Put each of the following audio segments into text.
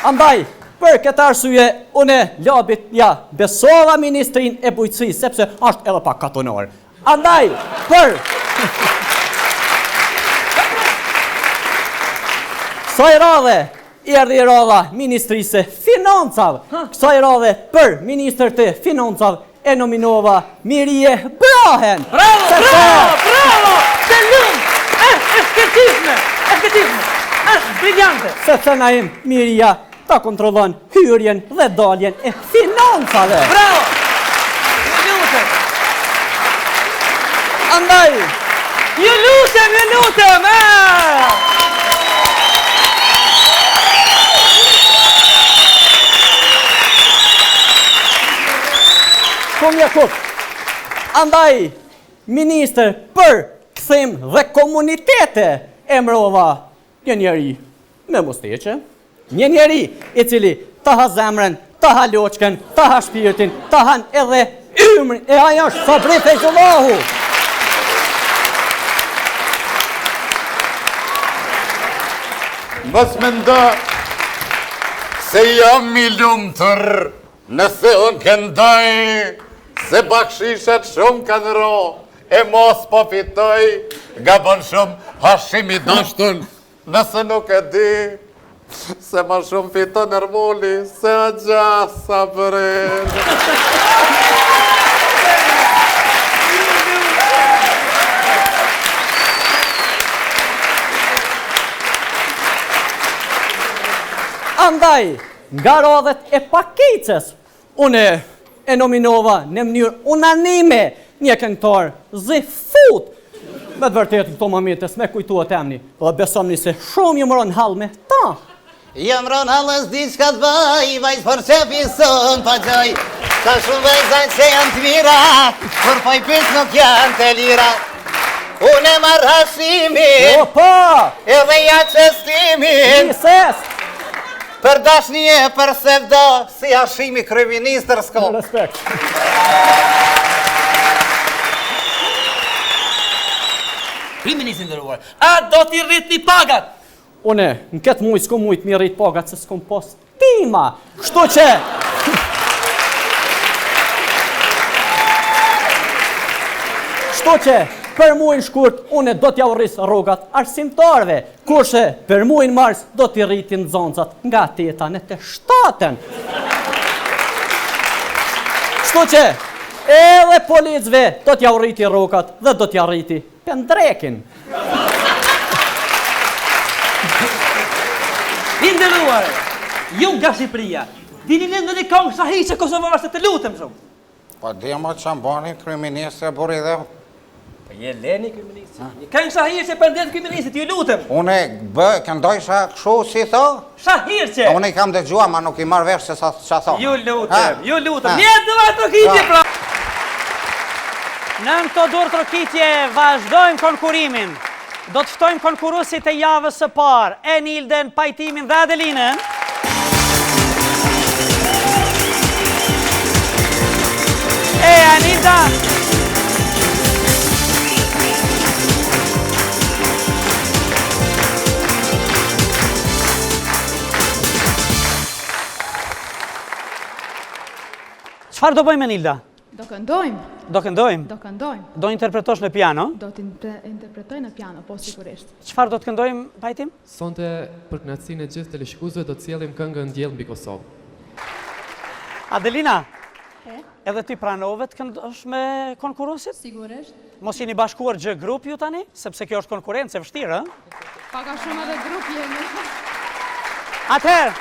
Andaj, për këtë arsye, une labit besova Ministrin e Bujqësisë, sepse është edhe pak katonor. Andaj, për kësaj radhe, erdhi rradha Ministrisë e Financave. Kësaj radhe për Ministër të Financave e nominova Mirije Brahen. Bravo! Të lumë! Efektivme! Briljante! Sepse na im Mirija ta kontrollon hyrjen dhe daljen e financave. Bravo! Ju lutem! Andaj, Ju lutem! andaj, Ministër për këthim dhe komunitete emrova një njeri me musteqe, një njeri I cili ta ha zemrën, ta ha loqken, ta ha shpirtin, ta ha edhe ymrin, e aja është Sabri Feyzullahu. Mos mendo se jam I lumtur nëse unë këndoj se bakshishet shumë kanë ro e mos po fitoj gabon shumë Hashimi dashtun nëse nuk e di se ma shumë fiton Ermoli se a gjasa bërën. Andaj, nga radhet e Pakicës, une e nominova në mënyrë unanime një këngëtar Zifut. Me të vërtetë këto momente me kujtuat emni, dhe besomni se shumë ju mëron hall me ta. Jam ron halës diçka të bëj, vajz për qefi sën pa gjoj. Ka shumë vajzajt që janë të mira, për pa I pys nuk janë të lira. Unë e marrë Hashimin, Opa! edhe ja qestimin. Nises! Për dashnije, për sevda, si Hashimi kryeministër s'ko. Respekt. Kryeministri nderuar, a do t'i rritni pagat? Une, në këtë mujë s'kom mujtë mi rrit pagat se s'kom pas tima. Kështu që për muajin shkurt, une do t'ja urris rrogat arsimtarve, kurse për muajin mars do t'i rritin zoncat nga 8 në të 7. Kështu që edhe policëve do t'ja urriti rrogat dhe do t'ja rriti pendrekin. Nderuar, ju nga Shqipëria, dini në një këngë shahiqe kosovarëse të lutem shumë. Po di më që mbani kryeministri e buri dhe Je leni kryeministri. Një këngë shahiqe për ndetë kryeministrit, ju lutem. Une këndojsha këshu si tho? Shahiqe. Une I kam dëgjua, ma nuk I marrë vesh se sa tho. Ju lutem. Një të trokitje pra. Në këto dur trokitje vazhdojmë konkurimin. Do të ftojmë konkuruesit e javës së parë, Enilden, Pajtimin dhe Adelinën. Anilda. Çfarë do bëjmë Enilda? Do këndojmë. Do këndojmë? Do këndojmë. Do interpretosh në piano? Do t'interpretoj në piano, po sigurisht. Çfarë do të këndojmë, Pajtim? Sonte për kënaqësinë e gjithë teleshikuesve do të sjellim këngën Diell mbi Kosovë. Adelina, edhe ti pranove të këndosh me konkuruesit? Sigurisht. Mos jeni bashkuar gjë grup ju tani, sepse kjo është konkurrencë e vështirë, ëh? Paka shumë edhe grup jemi. Atëherë,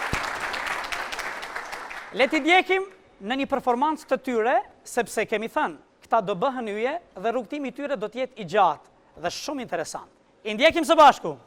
le t'i ndjekim në një performancë të tyre, sepse kemi thënë, këta do bëhen yje dhe rrugtimi I tyre do t'jetë I gjatë dhe shumë interesant. I ndjekim së bashku.